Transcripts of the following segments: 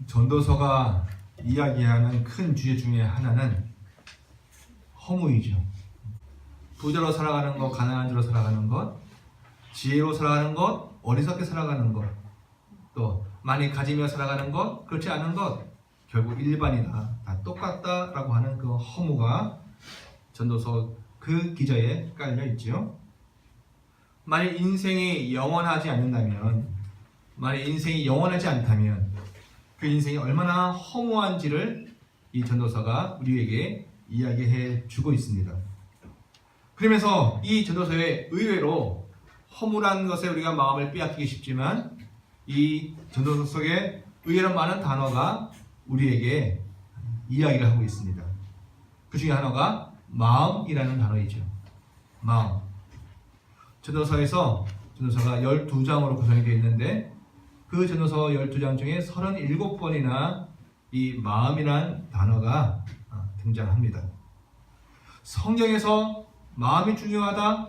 전도서가 이야기하는 큰 주제 중에 하나는 허무이죠. 부자로 살아가는 것, 가난한 자로 살아가는 것, 지혜로 살아가는 것, 어리석게 살아가는 것, 또 많이 가지며 살아가는 것, 그렇지 않은 것, 결국 일반이다, 다 똑같다라고 하는 그 허무가 전도서 그 기저에 깔려 있죠. 만약 인생이 영원하지 않는다면, 만약 인생이 영원하지 않다면 그 인생이 얼마나 허무한지를 이 전도서가 우리에게 이야기해 주고 있습니다. 그러면서 이 전도서에 의외로 허무란 것에 우리가 마음을 빼앗기기 쉽지만 이 전도서 속에 의외로 많은 단어가 우리에게 이야기를 하고 있습니다. 그 중에 하나가 마음이라는 단어이죠. 마음. 전도서가 12장으로 구성이 되어 있는데 그 전도서 12장 중에 37번이나 이 마음이란 단어가 등장합니다. 성경에서 마음이 중요하다,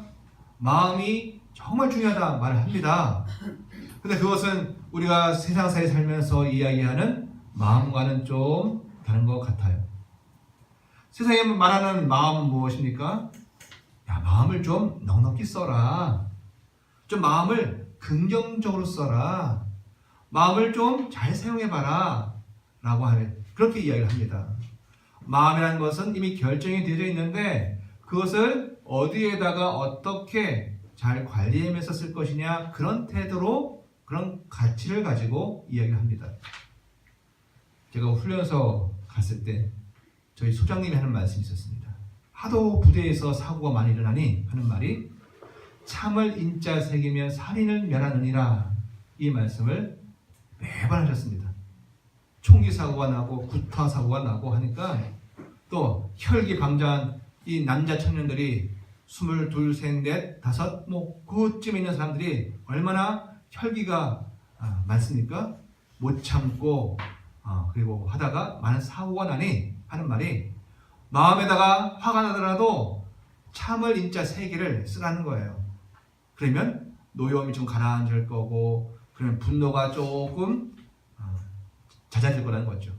마음이 정말 중요하다 말을 합니다. 근데 그것은 우리가 세상사에 살면서 이야기하는 마음과는 좀 다른 것 같아요. 세상에 말하는 마음은 무엇입니까? 야, 마음을 좀 넉넉히 써라. 좀 마음을 긍정적으로 써라. 마음을 좀 잘 사용해봐라. 라고 하는, 그렇게 이야기를 합니다. 마음이라는 것은 이미 결정이 되어져 있는데 그것을 어디에다가 어떻게 잘 관리하면서 쓸 것이냐, 그런 태도로, 그런 가치를 가지고 이야기를 합니다. 제가 훈련소 갔을 때 저희 소장님이 하는 말씀이 있었습니다. 하도 부대에서 사고가 많이 일어나니 하는 말이 참을 인자 새기면 살인을 면하느니라, 이 말씀을 매번 하셨습니다. 총기 사고가 나고 구타 사고가 나고 하니까 또 혈기방자한 이 남자 청년들이 22, 셋, 넷, 다섯, 그쯤에 있는 사람들이 얼마나 혈기가 많습니까? 못 참고 그리고 하다가 많은 사고가 나니 하는 말이 마음에다가 화가 나더라도 참을 인자 3개를 쓰라는 거예요. 그러면 노여움이 좀 가라앉을 거고, 그러면 분노가 조금 잦아질 거라는 거죠.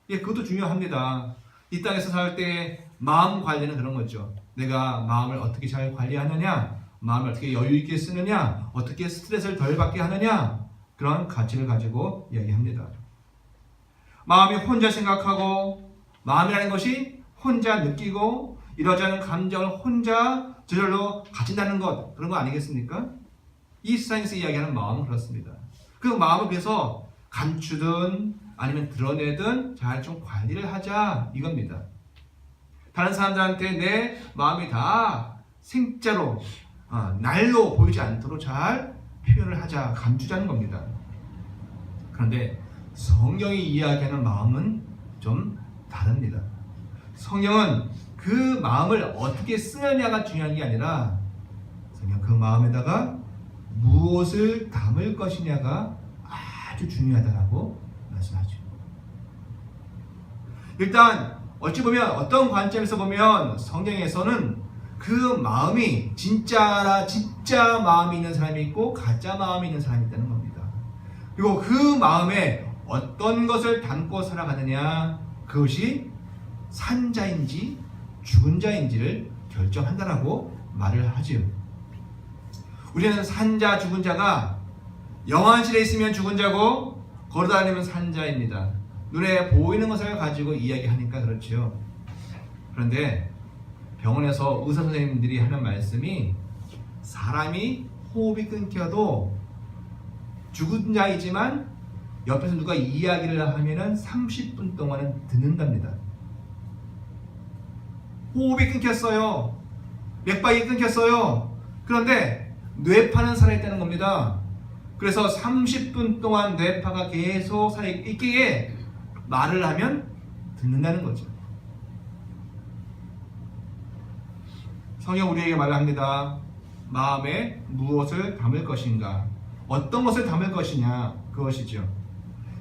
예, 그것도 중요합니다. 이 땅에서 살 때 마음 관리는 그런 거죠. 내가 마음을 어떻게 잘 관리하느냐, 마음을 어떻게 여유 있게 쓰느냐, 어떻게 스트레스를 덜 받게 하느냐, 그런 가치를 가지고 이야기합니다. 마음이 혼자 생각하고, 마음이라는 것이 혼자 느끼고, 이러지 않은 감정을 혼자 저절로 가진다는 것, 그런 거 아니겠습니까? 이 세상에서 이야기하는 마음은 그렇습니다. 그 마음을 위해서 감추든 아니면 드러내든 잘 좀 관리를 하자, 이겁니다. 다른 사람들한테 내 마음이 다 생자로, 날로 보이지 않도록 잘 표현을 하자, 감추자는 겁니다. 그런데 성경이 이야기하는 마음은 좀 다릅니다. 성경은 그 마음을 어떻게 쓰느냐가 중요한 게 아니라 성경 그 마음에다가 무엇을 담을 것이냐가 아주 중요하다고 말씀하죠. 일단 어찌 보면, 어떤 관점에서 보면 성경에서는 그 마음이 진짜 마음이 있는 사람이 있고 가짜 마음이 있는 사람이 있다는 겁니다. 그리고 그 마음에 어떤 것을 담고 살아가느냐, 그것이 산 자인지 죽은 자인지를 결정한다라고 말을 하지요. 우리는 산 자, 죽은 자가 영안실에 있으면 죽은 자고 걸어다니면 산 자입니다. 눈에 보이는 것을 가지고 이야기하니까 그렇죠. 그런데 병원에서 의사 선생님들이 하는 말씀이, 사람이 호흡이 끊겨도 죽은 자이지만 옆에서 누가 이야기를 하면은 30분 동안은 듣는답니다. 호흡이 끊겼어요. 맥박이 끊겼어요. 그런데 뇌파는 살아있다는 겁니다. 그래서 30분 동안 뇌파가 계속 살아있기에 말을 하면 듣는다는 거죠. 성경 우리에게 말을 합니다. 마음에 무엇을 담을 것인가, 어떤 것을 담을 것이냐, 그것이죠.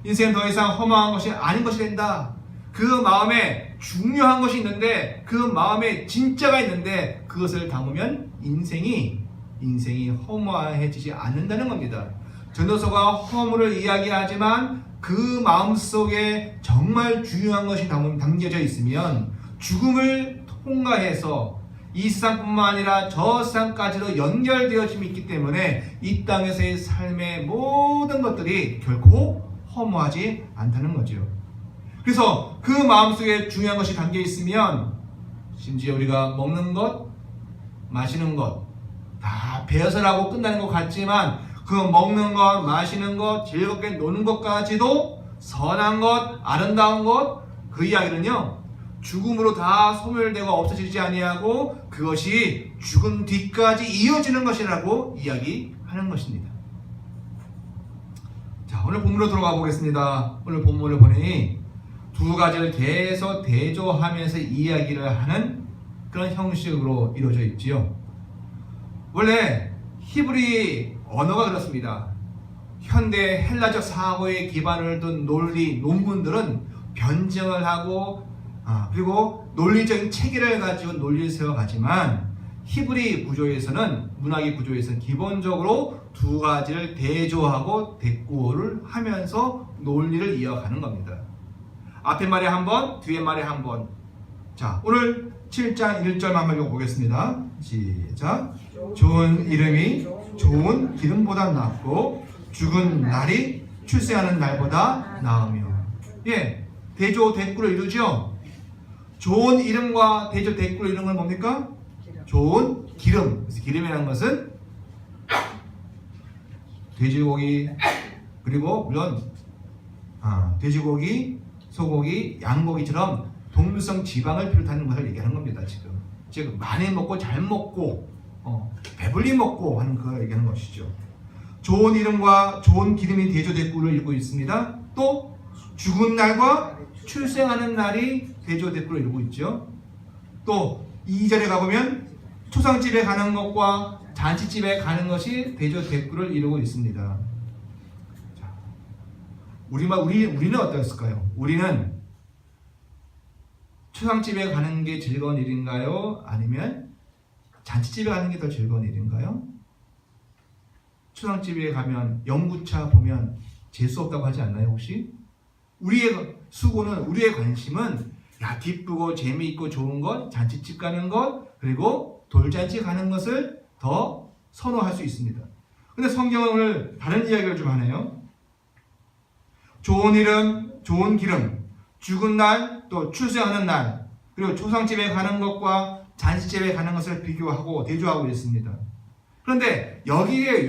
인생은 더 이상 허망한 것이 아닌 것이 된다. 그 마음에 중요한 것이 있는데, 그 마음에 진짜가 있는데 그것을 담으면 인생이 허무해지지 않는다는 겁니다. 전도서가 허무를 이야기하지만 그 마음속에 정말 중요한 것이 담겨져 있으면 죽음을 통과해서 이 세상뿐만 아니라 저 세상까지도 연결되어짐이 있기 때문에 이 땅에서의 삶의 모든 것들이 결코 허무하지 않다는 거죠. 그래서 그 마음속에 중요한 것이 담겨 있으면 심지어 우리가 먹는 것, 마시는 것 다 배설하고 끝나는 것 같지만 그 먹는 것, 마시는 것, 즐겁게 노는 것까지도 선한 것, 아름다운 것, 그 이야기는요 죽음으로 다 소멸되고 없어지지 아니하고 그것이 죽은 뒤까지 이어지는 것이라고 이야기하는 것입니다. 자, 오늘 본문으로 들어가 보겠습니다. 오늘 본문을 보니 두 가지를 계속 대조하면서 이야기를 하는 그런 형식으로 이루어져 있지요. 원래 히브리 언어가 그렇습니다. 현대 헬라적 사고에 기반을 둔 논리, 논문들은 변증을 하고 그리고 논리적인 체계를 가지고 논리를 세워가지만 히브리 구조에서는 문학의 구조에서는 기본적으로 두 가지를 대조하고 대꾸를 하면서 논리를 이어가는 겁니다. 앞에 말에 한 번, 뒤에 말에 한 번. 자, 오늘 7장 1절만 한번 읽어보겠습니다. 시작. 좋은 이름이 좋은 기름보다 낫고 죽은 날이 출세하는 날보다 나으며. 예, 대조 대꾸를 이루죠. 좋은 이름과 대조 대꾸를 이루는 건 뭡니까? 좋은 기름. 그래서 기름이라는 것은 돼지고기 그리고 물론 돼지고기, 소고기, 양고기처럼 동물성 지방을 비롯하는 것을 얘기하는 겁니다. 지금 즉 많이 먹고 잘 먹고 배불리 먹고 하는 걸 얘기하는 것이죠. 좋은 이름과 좋은 기름이 대조 대꾸를 이루고 있습니다. 또 죽은 날과 출생하는 날이 대조 대꾸를 이루고 있죠. 또 2절에 가보면 초상집에 가는 것과 잔치집에 가는 것이 대조 대꾸를 이루고 있습니다. 자, 우리는 어떻을까요? 우리는 초상집에 가는 게 즐거운 일인가요? 아니면 잔치집에 가는 게 더 즐거운 일인가요? 초상집에 가면 연구차 보면 재수 없다고 하지 않나요 혹시? 우리의 수고는 우리의 관심은 기쁘고 재미있고 좋은 것, 잔치집 가는 것 그리고 돌잔치 가는 것을 더 선호할 수 있습니다. 근데 성경은 오늘 다른 이야기를 좀 하네요. 좋은 이름, 좋은 기름, 죽은 날, 또 출세하는 날, 그리고 초상집에 가는 것과 잔치집에 가는 것을 비교하고 대조하고 있습니다. 그런데 여기에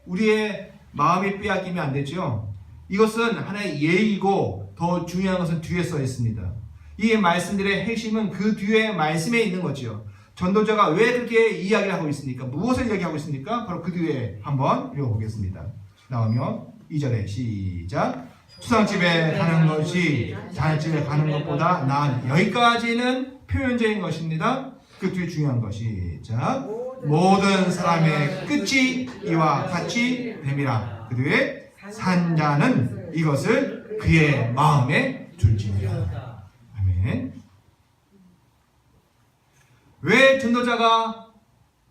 우리의 마음이 빼앗기면 안 되죠. 이것은 하나의 예의고 더 중요한 것은 뒤에 써 있습니다. 이 말씀들의 핵심은 그 뒤에 말씀에 있는 거죠. 전도자가 왜 그렇게 이야기를 하고 있습니까? 무엇을 이야기하고 있습니까? 바로 그 뒤에 한번 읽어보겠습니다. 나오면 2절에 시작. 초상집에 가는 것이 잔치집에 가는 것보다 나은. 여기까지는 표현적인 것입니다. 그 뒤에 중요한 것이 시작. 모든 사람의 끝이 이와 같이 됨이라. 그 뒤에 산자는 이것을 그의 마음에 둘지니라. 아멘. 왜 전도자가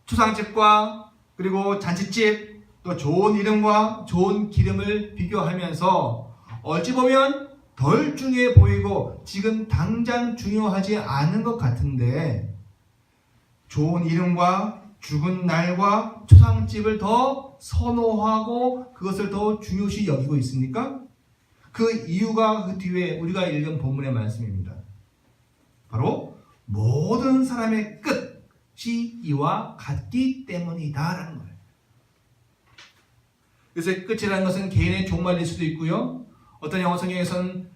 초상집과 그리고 잔치집 또 좋은 이름과 좋은 기름을 비교하면서 어찌 보면 덜 중요해 보이고 지금 당장 중요하지 않은 것 같은데 좋은 이름과 죽은 날과 초상집을 더 선호하고 그것을 더 중요시 여기고 있습니까? 그 이유가 그 뒤에 우리가 읽은 본문의 말씀입니다. 바로 모든 사람의 끝이 이와 같기 때문이다라는 거예요. 그래서 끝이라는 것은 개인의 종말일 수도 있고요. 어떤 영어 성경에서는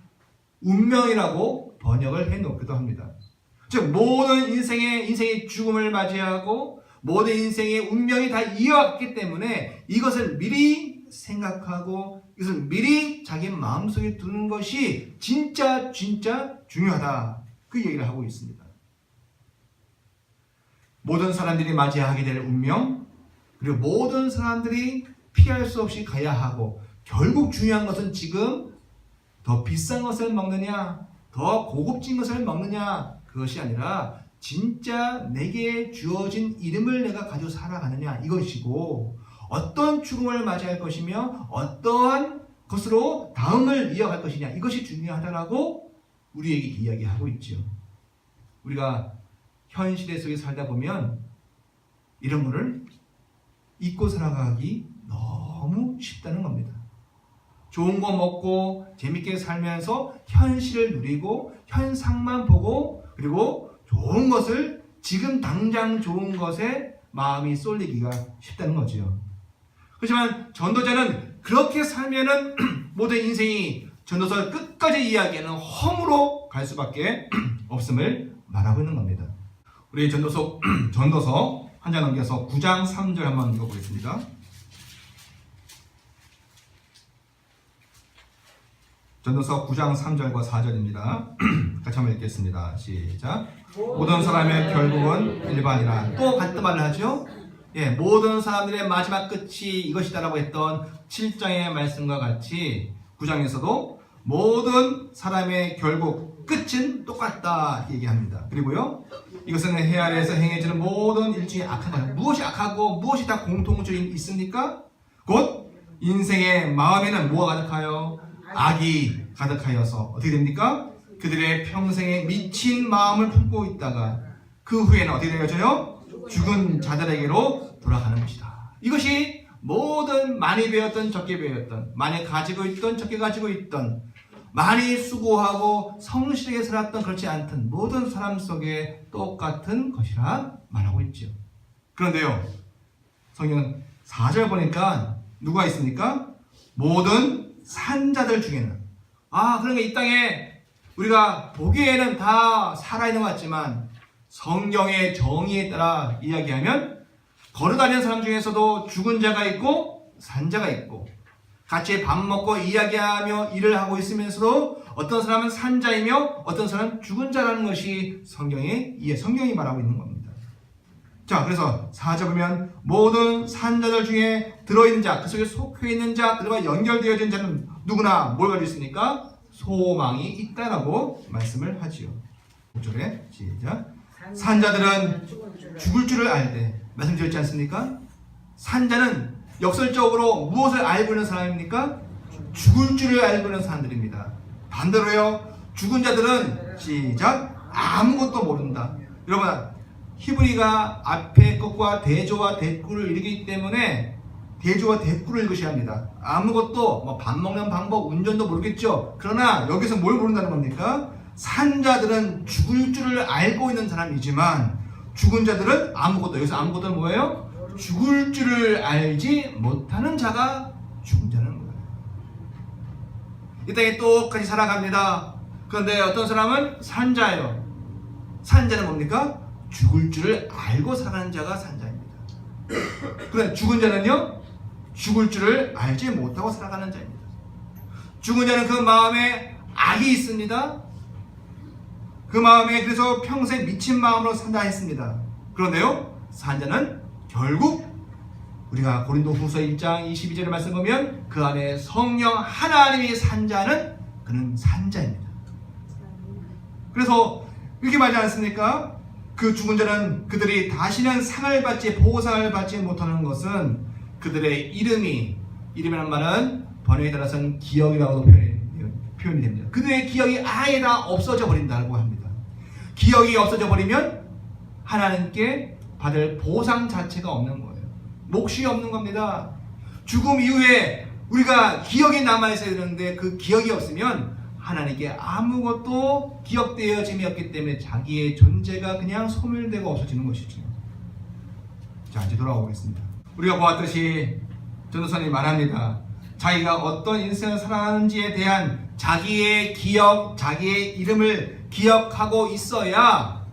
운명이라고 번역을 해놓기도 합니다. 즉 모든 인생의 죽음을 맞이하고 모든 인생의 운명이 다 이어왔기 때문에 이것을 미리 생각하고 이것을 미리 자기 마음속에 두는 것이 진짜 중요하다. 그 얘기를 하고 있습니다. 모든 사람들이 맞이하게 될 운명 그리고 모든 사람들이 피할 수 없이 가야 하고 결국 중요한 것은 지금 더 비싼 것을 먹느냐 더 고급진 것을 먹느냐 그것이 아니라 진짜 내게 주어진 이름을 내가 가지고 살아가느냐 이것이고 어떤 죽음을 맞이할 것이며 어떠한 것으로 다음을 이어갈 것이냐, 이것이 중요하다라고 우리에게 이야기하고 있죠. 우리가 현실의 속에 살다 보면 이런 거를 잊고 살아가기 너무 쉽다는 겁니다. 좋은 거 먹고 재밌게 살면서 현실을 누리고 현상만 보고, 그리고 좋은 것을, 지금 당장 좋은 것에 마음이 쏠리기가 쉽다는 거죠. 그렇지만 전도자는 그렇게 살면은 모든 인생이 전도서 끝까지 이야기하는 험으로 갈 수밖에 없음을 말하고 있는 겁니다. 우리 전도서 한 장 넘겨서 9장 3절 한번 읽어보겠습니다. 전도서 9장 3절과 4절입니다. 같이 한번 읽겠습니다. 시작. 모든 사람의 결국은 일반이라. 또 같은 말을 하죠. 예, 모든 사람들의 마지막 끝이 이것이다라고 했던 7장의 말씀과 같이 9장에서도 모든 사람의 결국 끝은 똑같다 얘기합니다. 그리고요, 이것은 해 아래에서 행해지는 모든 일 중에 악한 거예요. 무엇이 악하고 무엇이 다 공통점이 있습니까? 곧 인생의 마음에는 뭐가 가득하여? 악이 가득하여서 어떻게 됩니까? 그들의 평생에 미친 마음을 품고 있다가 그 후에는 어떻게 되어져요? 죽은 자들에게로 돌아가는 것이다. 이것이 모든 많이 배웠던 적게 배웠던, 많이 가지고 있던 적게 가지고 있던, 많이 수고하고 성실하게 살았던 그렇지 않던 모든 사람 속에 똑같은 것이라 말하고 있죠. 그런데요, 성경은 4절 보니까 누가 있습니까? 모든 산자들 중에는, 그러니까 이 땅에 우리가 보기에는 다 살아있는 것 같지만 성경의 정의에 따라 이야기하면 걸어다니는 사람 중에서도 죽은 자가 있고 산자가 있고, 같이 밥 먹고 이야기하며 일을 하고 있으면서도 어떤 사람은 산자이며 어떤 사람은 죽은 자라는 것이 성경이 말하고 있는 겁니다. 자, 그래서 4절 보면 모든 산자들 중에 들어있는 자, 그 속에 속해 있는 자, 그들과 연결되어진 자는 누구나 뭘 가지고 있습니까? 소망이 있다라고 말씀을 하지요. 5절에 시작. 산자들은 죽을 줄을 알되, 말씀드렸지 않습니까? 산자는 역설적으로 무엇을 알고 있는 사람입니까? 죽을 줄을 알고 있는 사람들입니다. 반대로요, 죽은 자들은 시작, 아무것도 모른다. 여러분, 히브리가 앞에 것과 대조와 대꾸를 읽기 때문에 대조와 대꾸를 읽으셔야 합니다. 아무것도 밥 먹는 방법, 운전도 모르겠죠. 그러나 여기서 뭘 모른다는 겁니까? 산자들은 죽을 줄을 알고 있는 사람이지만 죽은 자들은 아무것도, 여기서 아무것도는 뭐예요? 죽을 줄을 알지 못하는 자가 죽은 자는 거예요. 이 땅에 똑같이 살아갑니다. 그런데 어떤 사람은 산자예요. 산자는 뭡니까? 죽을 줄을 알고 살아가는 자가 산자입니다. 그런데 죽은 자는요, 죽을 줄을 알지 못하고 살아가는 자입니다. 죽은 자는 그 마음에 악이 있습니다. 그 마음에 그래서 평생 미친 마음으로 산다 했습니다. 그런데요, 산자는 결국 우리가 고린도 후서 1장 22절의 말씀 보면 그 안에 성령 하나님이 산자는 그는 산자입니다. 그래서 이렇게 말하지 않습니까? 그 죽은 자는 그들이 다시는 상을 받지, 보상을 받지 못하는 것은 그들의 이름이라는 말은 번역에 따라서는 기억이라고도 표현이 됩니다. 그들의 기억이 아예 다 없어져 버린다고 합니다. 기억이 없어져 버리면 하나님께 받을 보상 자체가 없는 거예요. 몫이 없는 겁니다. 죽음 이후에 우리가 기억이 남아있어야 되는데 그 기억이 없으면 하나님께 아무것도 기억되어짐이 없기 때문에 자기의 존재가 그냥 소멸되고 없어지는 것이죠. 자, 이제 돌아오겠습니다. 우리가 보았듯이 전도사님이 말합니다. 자기가 어떤 인생을 살아가는지에 대한 자기의 기억, 자기의 이름을 기억하고 있어야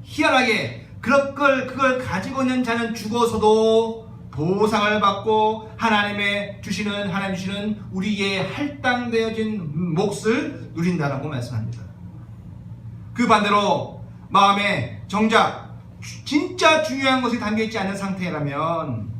희한하게 그걸 가지고 있는 자는 죽어서도 보상을 받고 하나님 주시는 우리의 할당되어진 몫을 누린다라고 말씀합니다. 그 반대로 마음에 정작 진짜 중요한 것이 담겨있지 않은 상태라면,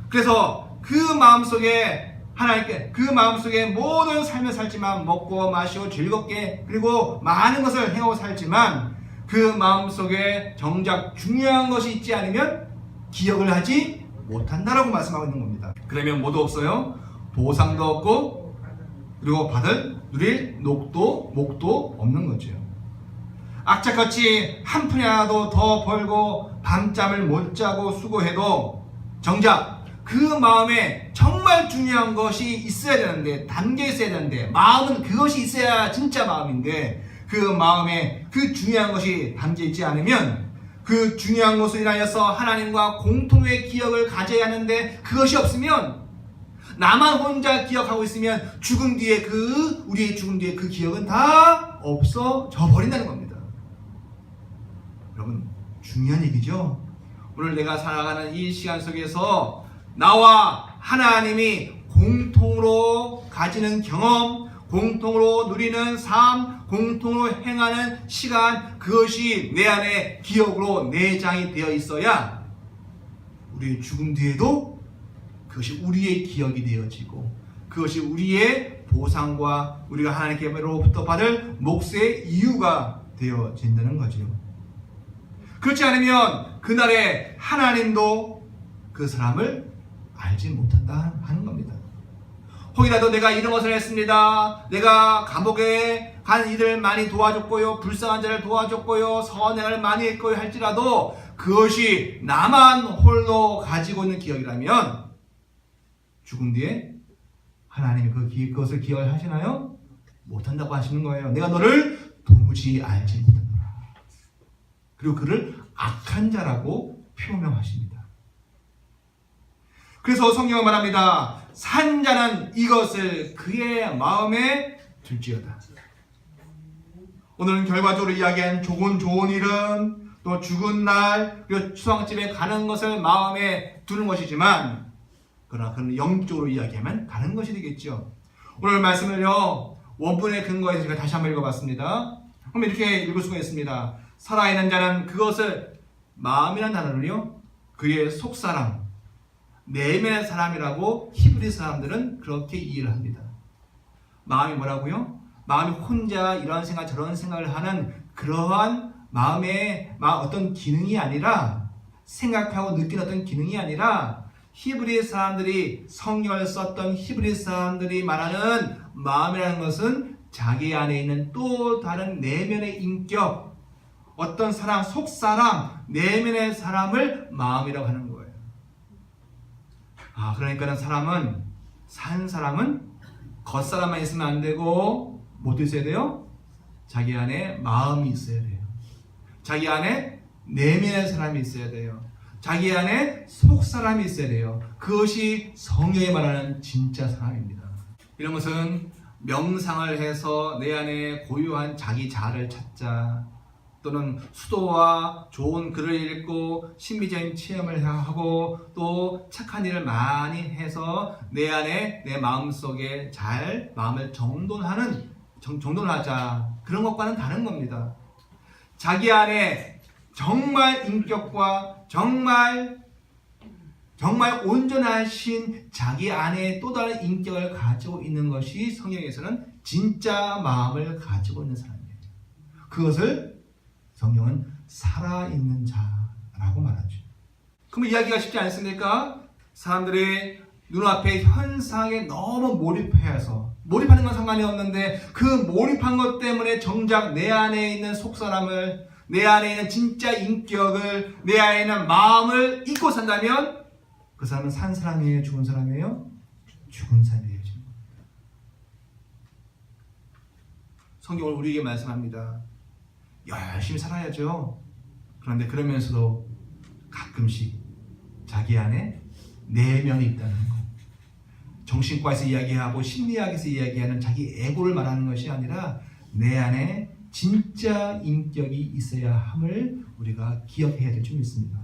그래서 그 마음속에 하나님께 그 마음속에 모든 삶을 살지만, 먹고 마시고 즐겁게 그리고 많은 것을 행하고 살지만 그 마음속에 정작 중요한 것이 있지 않으면 기억을 하지 못한다라고 말씀하고 있는 겁니다. 그러면 뭐도 없어요? 보상도 없고 그리고 누릴 녹도 목도 없는 거죠. 악착같이 한 푼이 하나도 더 벌고 밤잠을 못 자고 수고해도 정작 그 마음에 정말 중요한 것이 있어야 되는데, 담겨 있어야 되는데, 마음은 그것이 있어야 진짜 마음인데, 그 마음에 그 중요한 것이 담겨 있지 않으면 그 중요한 것을 인하여서 하나님과 공통의 기억을 가져야 하는데, 그것이 없으면 나만 혼자 기억하고 있으면 우리의 죽음 뒤에 그 기억은 다 없어져 버린다는 겁니다. 여러분, 중요한 얘기죠. 오늘 내가 살아가는 이 시간 속에서 나와 하나님이 공통으로 가지는 경험, 공통으로 누리는 삶, 공통으로 행하는 시간, 그것이 내 안에 기억으로 내장이 되어 있어야 우리의 죽음 뒤에도 그것이 우리의 기억이 되어지고, 그것이 우리의 보상과 우리가 하나님께로부터 받을 몫의 이유가 되어진다는 거죠. 그렇지 않으면 그날에 하나님도 그 사람을 알지 못한다 하는 겁니다. 혹이라도 내가 이런 것을 했습니다. 내가 감옥에 간 이들 많이 도와줬고요, 불쌍한 자를 도와줬고요, 선행을 많이 했고요 할지라도 그것이 나만 홀로 가지고 있는 기억이라면 죽음 뒤에 하나님이 그것을 기억을 하시나요? 못한다고 하시는 거예요. 내가 너를 도무지 알지 못한다. 그리고 그를 악한 자라고 표명하십니다. 그래서 성경은 말합니다. 산 자는 이것을 그의 마음에 둘지어다. 오늘은 결과적으로 이야기한 좋은 일은, 또 죽은 날, 그리고 추앙집에 가는 것을 마음에 두는 것이지만, 그러나 그는 영적으로 이야기하면 다른 것이 되겠죠. 오늘 말씀을요, 원문의 근거에서 제가 다시 한번 읽어봤습니다. 그럼 이렇게 읽을 수가 있습니다. 살아있는 자는 그것을, 마음이라는 단어를요, 그의 속사람, 내면의 사람이라고 히브리 사람들은 그렇게 이해를 합니다. 마음이 뭐라고요? 마음이 혼자 이런 생각 저런 생각을 하는 그러한 마음의 어떤 기능이 아니라, 생각하고 느끼는 어떤 기능이 아니라, 히브리 사람들이, 성경을 썼던 히브리 사람들이 말하는 마음이라는 것은 자기 안에 있는 또 다른 내면의 인격, 어떤 사람, 속사람, 내면의 사람을 마음이라고 하는 거예요. 그러니까 산 사람은 겉사람만 있으면 안 되고, 뭐도 있어야 돼요? 자기 안에 마음이 있어야 돼요. 자기 안에 내면의 사람이 있어야 돼요. 자기 안에 속사람이 있어야 돼요. 그것이 성경이 말하는 진짜 사람입니다. 이런 것은 명상을 해서 내 안에 고유한 자기 자아를 찾자, 또는 수도와 좋은 글을 읽고 신비적인 체험을 하고 또 착한 일을 많이 해서 내 안에, 내 마음속에 잘 마음을 정돈하자, 그런 것과는 다른 겁니다. 자기 안에 정말 인격과 정말 온전하신 자기 안에 또 다른 인격을 가지고 있는 것이 성경에서는 진짜 마음을 가지고 있는 사람이에요. 그것을 성경은 살아있는 자라고 말하죠. 그럼 이야기가 쉽지 않습니까? 사람들이 눈앞에 현상에 너무 몰입하는 건 상관이 없는데, 그 몰입한 것 때문에 정작 내 안에 있는 속사람을, 내 안에 있는 진짜 인격을, 내 안에 있는 마음을 잊고 산다면 그 사람은 산 사람이에요? 죽은 사람이에요? 죽은 사람이에요. 성경은 우리에게 말씀합니다. 열심히 살아야죠. 그런데 그러면서도 가끔씩 자기 안에 내면이 있다는 것, 정신과에서 이야기하고 심리학에서 이야기하는 자기 에고를 말하는 것이 아니라 내 안에 진짜 인격이 있어야 함을 우리가 기억해야 될 줄 믿습니다.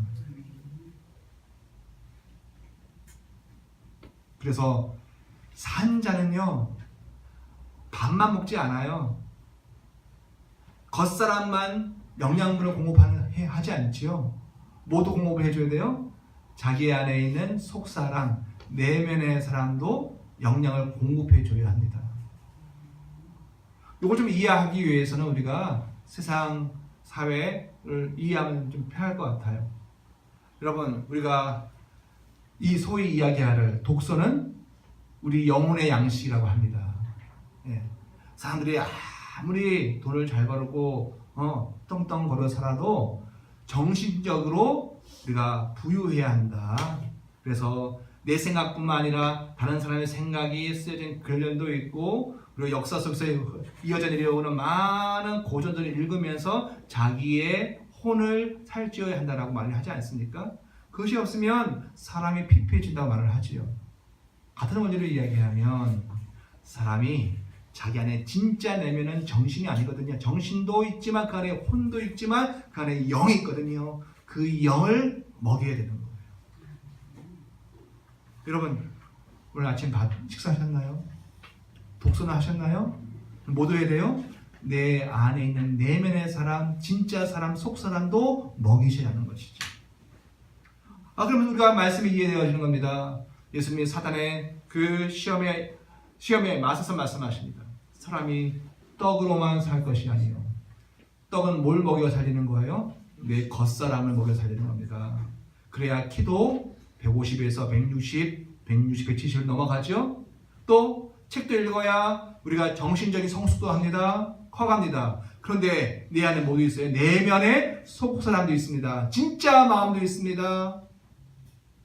그래서 산 자는요, 밥만 먹지 않아요. 겉사람만 영양분을 공급하지 않지요. 모두 공급을 해줘야 돼요. 자기 안에 있는 속사람, 내면의 사람도 영양을 공급해줘야 합니다. 이걸 좀 이해하기 위해서는 우리가 세상 사회를 이해하면 좀 편할 것 같아요. 여러분, 우리가 이 소위 이야기할 독서는 우리 영혼의 양식이라고 합니다. 예. 사람들이 아무리 돈을 잘 벌고 떵떵 걸어 살아도 정신적으로 우리가 부유해야 한다. 그래서 내 생각뿐만 아니라 다른 사람의 생각이 쓰여진 글련도 있고, 그리고 역사 속에서 이어져 내려오는 많은 고전들을 읽으면서 자기의 혼을 살찌어야 한다라고 말을 하지 않습니까? 그것이 없으면 사람이 피폐해진다고 말을 하지요. 같은 원리로 이야기하면 사람이 자기 안에 진짜 내면은 정신이 아니거든요. 정신도 있지만 그 안에 혼도 있지만 그 안에 영이 있거든요. 그 영을 먹여야 되는 거예요. 여러분, 오늘 아침 식사하셨나요? 독서는 하셨나요? 모두 해야 돼요? 내 안에 있는 내면의 사람, 진짜 사람, 속 사람도 먹이셔야 하는 것이죠. 그러면 우리가 말씀이 이해되어지는 겁니다. 예수님이 사단의 그 시험에 맞서서 말씀하십니다. 사람이 떡으로만 살 것이 아니요. 떡은 뭘 먹여 살리는 거예요? 내 겉사람을 먹여 살리는 겁니다. 그래야 키도 150에서 160, 170을 넘어가죠. 또 책도 읽어야 우리가 정신적인 성숙도 합니다. 커갑니다. 그런데 내 안에 뭐도 있어요? 내면에 속사람도 있습니다. 진짜 마음도 있습니다.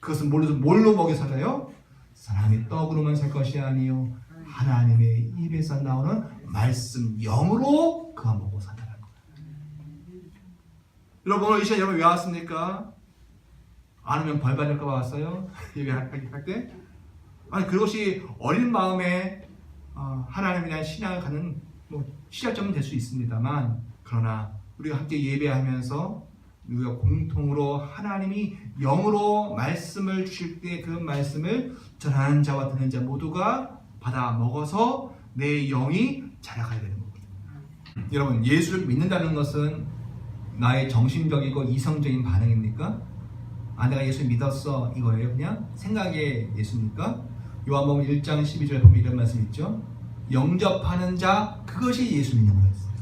그것은 뭘로 먹여 살아요? 사람이 떡으로만 살 것이 아니요 하나님의 입에서 나오는 말씀 영으로 그가 먹고 산다는 거예요. 여러분, 오늘 이 시간 여러분 왜 왔습니까? 안 오면 벌 받을까 봐 왔어요? 예배할 때? 아니, 그것이 어린 마음에 하나님에 대한 신앙을 갖는 시작점은 될 수 있습니다만, 그러나 우리가 함께 예배하면서 우리가 공통으로 하나님이 영으로 말씀을 주실 때 그 말씀을 전하는 자와 듣는 자 모두가 받아 먹어서 내 영이 자라가야 되는 거거든요. 여러분, 예수를 믿는다는 것은 나의 정신적이고 이성적인 반응입니까? 내가 예수 믿었어 이거예요? 그냥 생각의 예수입니까? 요한복음 1장 12절에 보면 이런 말씀 있죠. 영접하는 자, 그것이 예수 믿는 거였어요.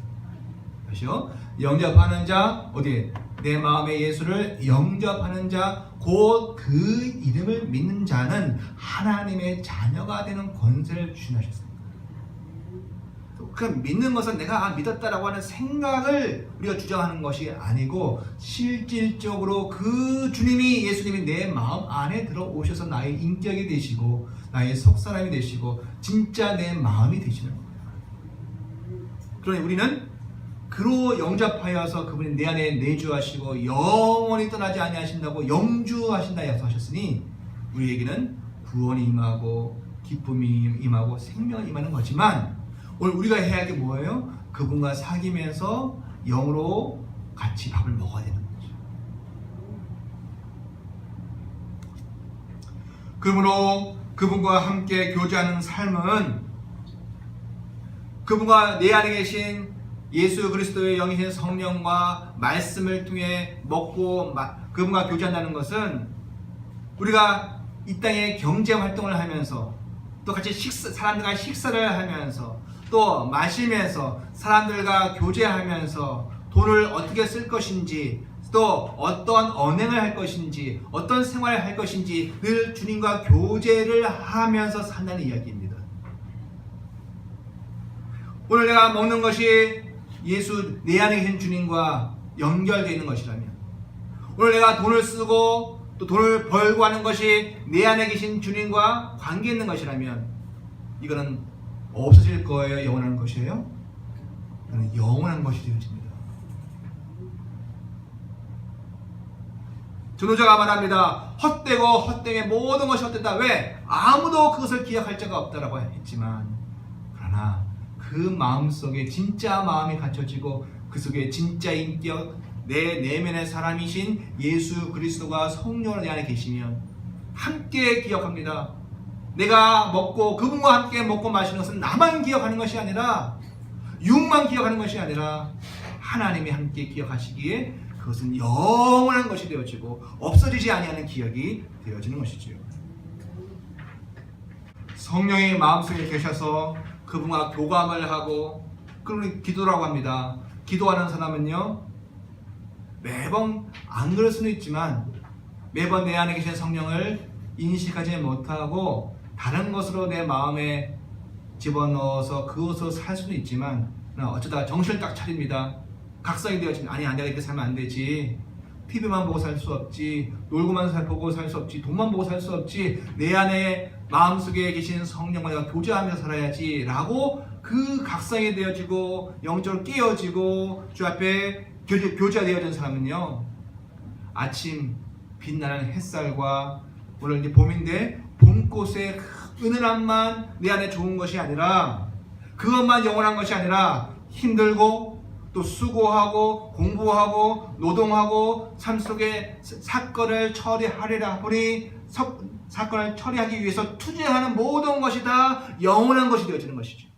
그렇죠? 영접하는 자, 어디에? 내 마음의 예수를 영접하는 자, 곧 그 이름을 믿는 자는 하나님의 자녀가 되는 권세를 주시나셨습니다. 그 믿는 것은 내가 믿었다라고 하는 생각을 우리가 주장하는 것이 아니고, 실질적으로 그 주님이, 예수님이 내 마음 안에 들어오셔서 나의 인격이 되시고 나의 속사람이 되시고 진짜 내 마음이 되시는 거예요. 그러니 우리는 그로 영접하여서 그분이 내 안에 내주하시고 영원히 떠나지 아니하신다고 영주하신다 약속하셨으니, 우리에게는 구원이 임하고 기쁨이 임하고 생명이 임하는 거지만, 오늘 우리가 해야 할 게 뭐예요? 그분과 사귀면서 영으로 같이 밥을 먹어야 되는 거죠. 그러므로 그분과 함께 교제하는 삶은 그분과 내 안에 계신 예수 그리스도의 영이신 성령과 말씀을 통해 먹고 그분과 교제한다는 것은, 우리가 이 땅에 경제 활동을 하면서 또 같이 사람들과 식사를 하면서 또 마시면서 사람들과 교제하면서 돈을 어떻게 쓸 것인지, 또 어떤 언행을 할 것인지, 어떤 생활을 할 것인지 늘 주님과 교제를 하면서 산다는 이야기입니다. 오늘 내가 먹는 것이 예수 내 안에 계신 주님과 연결되어 있는 것이라면, 오늘 내가 돈을 쓰고 또 돈을 벌고 하는 것이 내 안에 계신 주님과 관계 있는 것이라면, 이거는 없어질 거예요? 영원한 것이에요? 이거는 영원한 것이 되어집니다. 전도자가 말합니다. 헛되고 헛되게 모든 것이 헛되다. 왜? 아무도 그것을 기억할 자가 없다라고 했지만, 그러나 그 마음속에 진짜 마음이 갖춰지고 그 속에 진짜 인격, 내 내면의 사람이신 예수 그리스도가 성령으로 내 안에 계시면 함께 기억합니다. 내가 먹고 그분과 함께 먹고 마시는 것은 나만 기억하는 것이 아니라, 육만 기억하는 것이 아니라 하나님이 함께 기억하시기에 그것은 영원한 것이 되어지고 없어지지 아니하는 기억이 되어지는 것이지요. 성령이 마음속에 계셔서 그분과 교감을 하고, 그러니 기도라고 합니다. 기도하는 사람은요, 매번 안 그럴 수는 있지만 매번 내 안에 계신 성령을 인식하지 못하고 다른 것으로 내 마음에 집어넣어서 그것으로 살 수는 있지만 어쩌다 정신을 딱 차립니다. 각성이 되어지면 아니 내가 이렇게 살면 안 되지. TV만 보고 살 수 없지. 놀고만 보고 살 수 없지. 돈만 보고 살 수 없지. 내 안에 마음속에 계신 성령과 내가 교제하면서 살아야지 라고 그 각성이 되어지고 영적으로 깨어지고 주 앞에 교제가 되어진 사람은요, 아침 빛나는 햇살과 오늘 이제 봄인데 봄꽃의 은은함만 내 안에 좋은 것이 아니라, 그것만 영원한 것이 아니라 힘들고 또 수고하고 공부하고 노동하고 삶 속에 사건을 처리하리라 보니 사건을 처리하기 위해서 투쟁하는 모든 것이 다 영원한 것이 되어지는 것이죠.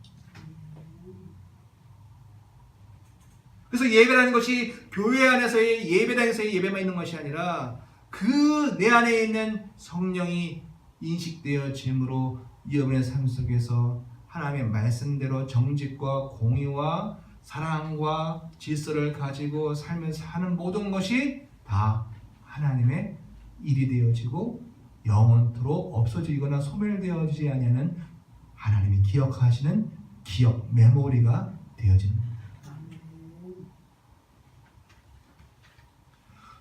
그래서 예배라는 것이 교회 안에서의 예배당에서의 예배만 있는 것이 아니라 그 내 안에 있는 성령이 인식되어짐으로 여러분의 삶 속에서 하나님의 말씀대로 정직과 공의와 사랑과 질서를 가지고 살면서 하는 모든 것이 다 하나님의 일이 되어지고 영원토록 없어지거나 소멸되어지지 아니하는 하나님이 기억하시는 기억, 메모리가 되어집니다.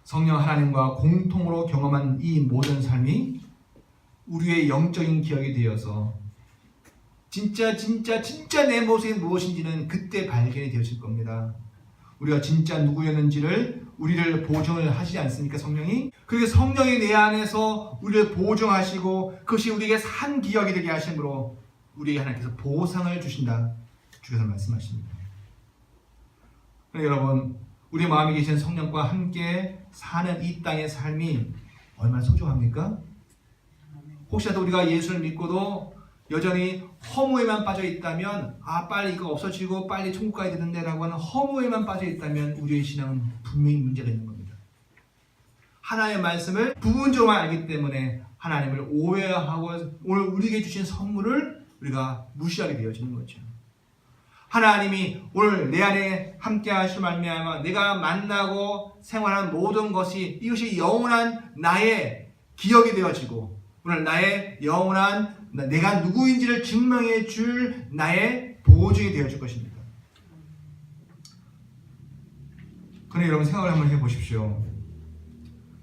성령 하나님과 공통으로 경험한 이 모든 삶이 우리의 영적인 기억이 되어서 진짜 내 모습이 무엇인지는 그때 발견이 되어질 겁니다. 우리가 진짜 누구였는지를 우리를 보증을 하시지 않습니까, 성령이? 그렇게 성령이 내 안에서 우리를 보증하시고 그것이 우리에게 산 기억이 되게 하심으로 우리에게 하나님께서 보상을 주신다, 주께서 말씀하십니다. 여러분, 우리 마음에 계신 성령과 함께 사는 이 땅의 삶이 얼마나 소중합니까? 혹시라도 우리가 예수를 믿고도 여전히 허무에만 빠져 있다면, 빨리 이거 없어지고 빨리 천국 가야 되는데 라고 하는 허무에만 빠져 있다면 우리의 신앙은 분명히 문제가 있는 겁니다. 하나님의 말씀을 부분적으로만 알기 때문에 하나님을 오해하고 오늘 우리에게 주신 선물을 우리가 무시하게 되어지는 거죠. 하나님이 오늘 내 안에 함께 하시고 말미암아 내가 만나고 생활하는 모든 것이 이것이 영원한 나의 기억이 되어지고 오늘 나의 영원한 내가 누구인지를 증명해 줄 나의 보증이 되어질 것입니다. 그런데 여러분 생각을 한번 해보십시오.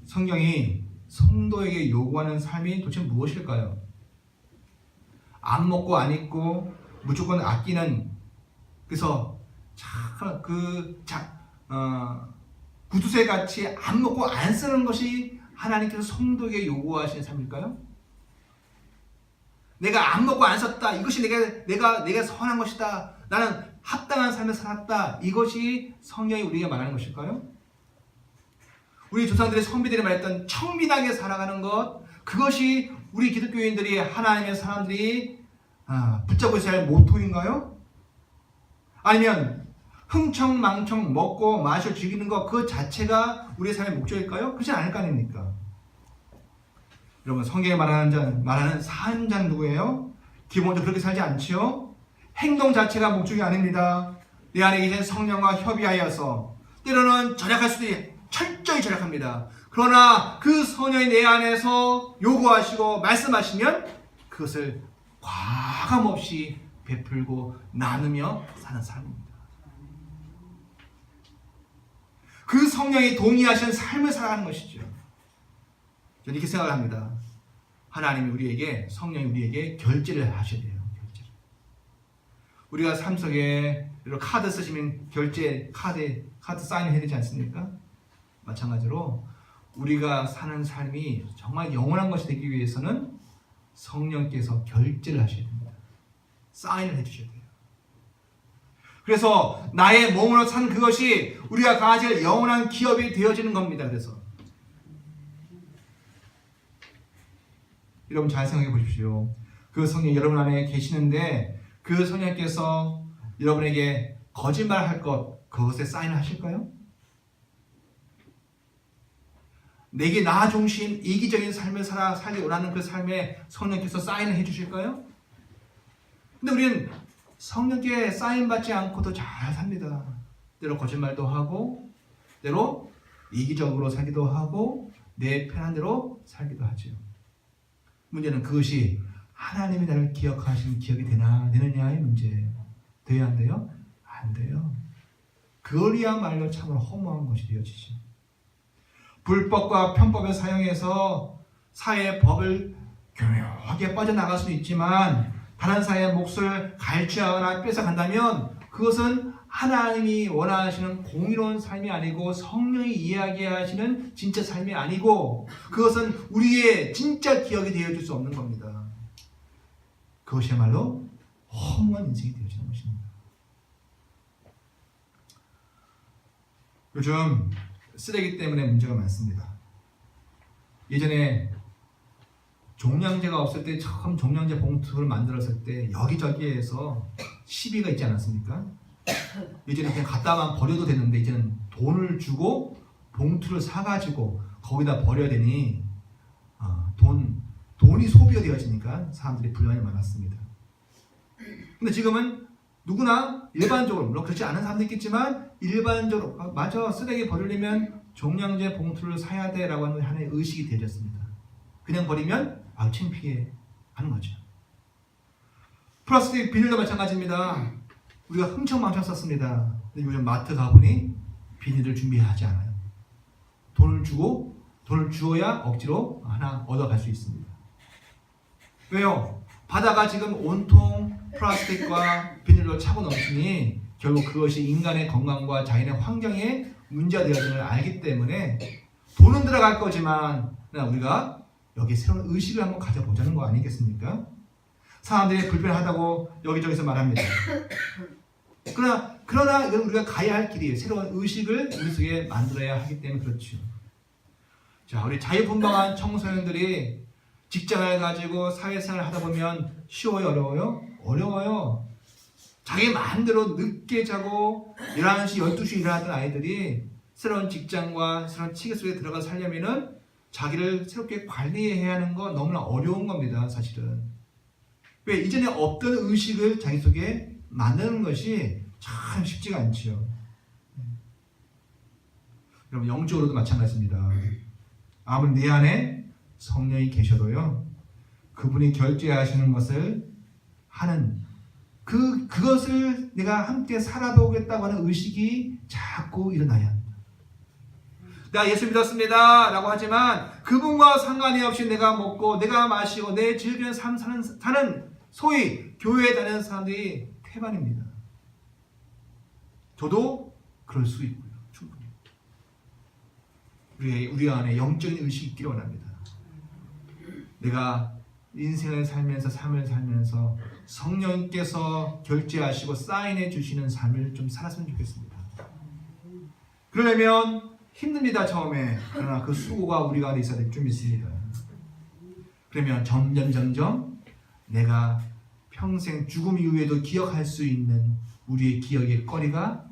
성경이 성도에게 요구하는 삶이 도대체 무엇일까요? 안 먹고 안 입고 무조건 아끼는, 그래서 구두쇠같이 안 먹고 안 쓰는 것이 하나님께서 성도에게 요구하시는 삶일까요? 내가 안 먹고 안 썼다, 이것이 내가 선한 것이다, 나는 합당한 삶을 살았다, 이것이 성령이 우리에게 말하는 것일까요? 우리 조상들의 선비들이 말했던 청빈하게 살아가는 것, 그것이 우리 기독교인들이, 하나님의 사람들이 붙잡고 있어야 할 모토인가요? 아니면 흥청망청 먹고 마셔 즐기는 것 그 자체가 우리의 삶의 목적일까요? 그렇지 않을 거 아닙니까? 여러분, 성경에 말하는 사는 누구예요? 기본적으로 그렇게 살지 않지요? 행동 자체가 목적이 아닙니다. 내 안에 계신 성령과 협의하여서 때로는 절약할 수도 철저히 절약합니다. 그러나 그 성령이 내 안에서 요구하시고 말씀하시면 그것을 과감없이 베풀고 나누며 사는 삶입니다. 그 성령이 동의하신 삶을 살아가는 것이죠. 저는 이렇게 생각을 합니다. 하나님이 우리에게, 성령이 우리에게 결제를 하셔야 돼요. 결제를. 우리가 삶 속에 카드 쓰시면 결제, 카드 사인해야 되지 않습니까? 마찬가지로 우리가 사는 삶이 정말 영원한 것이 되기 위해서는 성령께서 결제를 하셔야 됩니다. 사인을 해주셔야 돼요. 그래서 나의 몸으로 산 그것이 우리가 가질 영원한 기업이 되어지는 겁니다. 그래서 여러분 잘 생각해 보십시오. 그 성령 여러분 안에 계시는데 그 성령께서 여러분에게 거짓말할 것, 그것에 사인을 하실까요? 내게 나 중심 이기적인 삶을 살기 원하는 그 삶에 성령께서 사인을 해주실까요? 근데 우리는 성령께 사인 받지 않고도 잘 삽니다. 때로 거짓말도 하고 때로 이기적으로 살기도 하고 내 편한 대로 살기도 하죠. 문제는 그것이 하나님이 나를 기억하시는 기억이 되느냐의 문제예요. 돼야 안 돼요? 안 돼요. 그걸이야말로 참으로 허무한 것이 되어지죠. 불법과 편법을 사용해서 사회의 법을 교묘하게 빠져나갈 수는 있지만 다른 사회의 몫을 갈취하거나 뺏어간다면 그것은 하나님이 원하시는 공의로운 삶이 아니고 성령이 이야기하시는 진짜 삶이 아니고 그것은 우리의 진짜 기억이 되어줄 수 없는 겁니다. 그것이야말로 허무한 인생이 되어지는 것입니다. 요즘 쓰레기 때문에 문제가 많습니다. 예전에 종량제가 없을 때 처음 종량제 봉투를 만들었을 때 여기저기에서 시비가 있지 않았습니까? 예전에 그냥 갖다만 버려도 되는데 이제는 돈을 주고 봉투를 사가지고 거기다 버려야 되니 돈이 소비가 되어지니까 사람들이 불만이 많았습니다. 근데 지금은 누구나 일반적으로, 물론 그렇지 않은 사람도 있겠지만 일반적으로 맞아, 쓰레기 버리려면 종량제 봉투를 사야 돼 라고 하는 하나의 의식이 되어졌습니다. 그냥 버리면 창피해 하는 거죠. 플라스틱 비닐도 마찬가지입니다. 우리가 흥청망청 썼습니다. 근데 요즘 마트 가보니 비닐을 준비하지 않아요. 돈을 주어야 억지로 하나 얻어갈 수 있습니다. 왜요? 바다가 지금 온통 플라스틱과 비닐로 차고 넘치니 결국 그것이 인간의 건강과 자연의 환경에 문제가 되어짐을 알기 때문에 돈은 들어갈 거지만 우리가 여기 새로운 의식을 한번 가져보자는 거 아니겠습니까? 사람들이 불편하다고 여기저기서 말합니다. 그러나 이건 우리가 가야 할 길이에요. 새로운 의식을 우리 속에 만들어야 하기 때문에 그렇죠. 자, 우리 자유분방한 청소년들이 직장을 가지고 사회생활을 하다 보면 쉬워요, 어려워요? 어려워요. 자기 마음대로 늦게 자고 11시, 12시 일어나던 아이들이 새로운 직장과 새로운 체계 속에 들어가 살려면은 자기를 새롭게 관리해야 하는 건 너무나 어려운 겁니다, 사실은. 왜? 이전에 없던 의식을 자기 속에 만드는 것이 참 쉽지가 않죠. 여러분, 영적으로도 마찬가지입니다. 아무리 내 안에 성령이 계셔도요, 그분이 결제하시는 것을 하는 그것을 내가 함께 살아보겠다고 하는 의식이 자꾸 일어나야 합니다. 내가 예수 믿었습니다 라고 하지만 그분과 상관이 없이 내가 먹고 내가 마시고 내 즐기는 삶 사는 소위 교회에 다니는 사람들이 태반입니다. 저도 그럴 수 있고요. 충분히 우리 안에 영적인 의식이 있기를 원합니다. 내가 인생을 살면서 삶을 살면서 성령께서 결제하시고 사인해 주시는 삶을 좀 살았으면 좋겠습니다. 그러려면 힘듭니다, 처음에. 그러나 그 수고가 우리가 안에 있어야 될 줄 믿습니다. 그러면 점점 내가 평생 죽음 이후에도 기억할 수 있는 우리의 기억의 거리가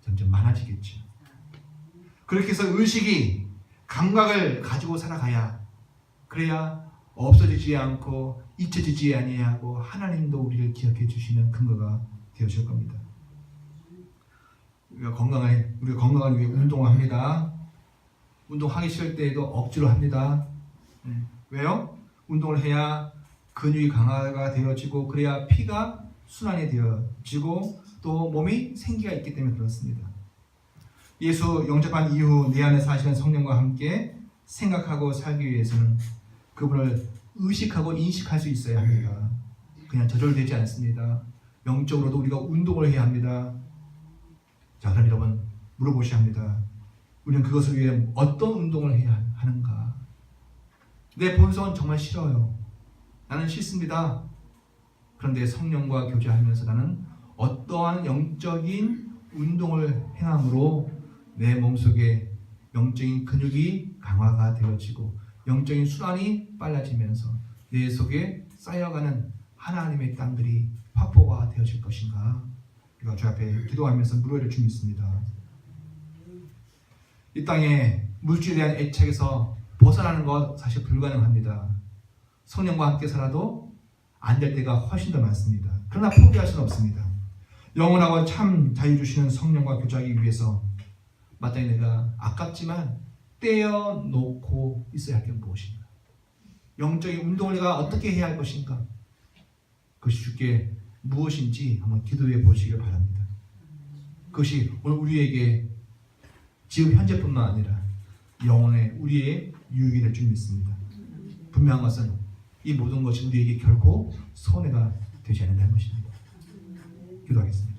점점 많아지겠죠. 그렇게 해서 의식이 감각을 가지고 살아가야, 그래야 없어지지 않고 잊혀지지 아니하고 하나님도 우리를 기억해 주시는 근거가 되어질 겁니다. 우리가 건강을 위해 운동을 합니다. 운동하기 싫을 때에도 억지로 합니다. 왜요? 운동을 해야 근육이 강화가 되어지고 그래야 피가 순환이 되어지고 또 몸이 생기가 있기 때문에 그렇습니다. 예수 영접한 이후 내 안에 사시는 성령과 함께 생각하고 살기 위해서는 그분을 의식하고 인식할 수 있어야 합니다. 그냥 저절되지 않습니다. 영적으로도 우리가 운동을 해야 합니다. 자, 그럼 여러분 물어보셔야 합니다. 우리는 그것을 위해 어떤 운동을 해야 하는가? 내 본성은 정말 싫어요. 나는 싫습니다. 그런데 성령과 교제하면서 나는 어떠한 영적인 운동을 행함으로 내 몸속에 영적인 근육이 강화가 되어지고 영적인 순환이 빨라지면서 내 속에 쌓여가는 하나님의 땅들이 확보가 되어질 것인가? 우리가 주 앞에 기도하면서 물어야 줄 믿습니다. 이 땅에 물질에 대한 애착에서 벗어나는 것 사실 불가능합니다. 성령과 함께 살아도 안 될 때가 훨씬 더 많습니다. 그러나 포기할 수는 없습니다. 영원하고 참 자유 주시는 성령과 교제하기 위해서 마땅히 내가 아깝지만 떼어놓고 있어야 할 게 무엇인가? 영적인 운동을 내가 어떻게 해야 할 것인가? 그것이 주께 무엇인지 한번 기도해 보시길 바랍니다. 그것이 오늘 우리에게 지금 현재뿐만 아니라 영혼의 우리의 유익이 될 줄 믿습니다. 분명한 것은 이 모든 것이 우리에게 결코 손해가 되지 않는다는 것입니다. 기도하겠습니다.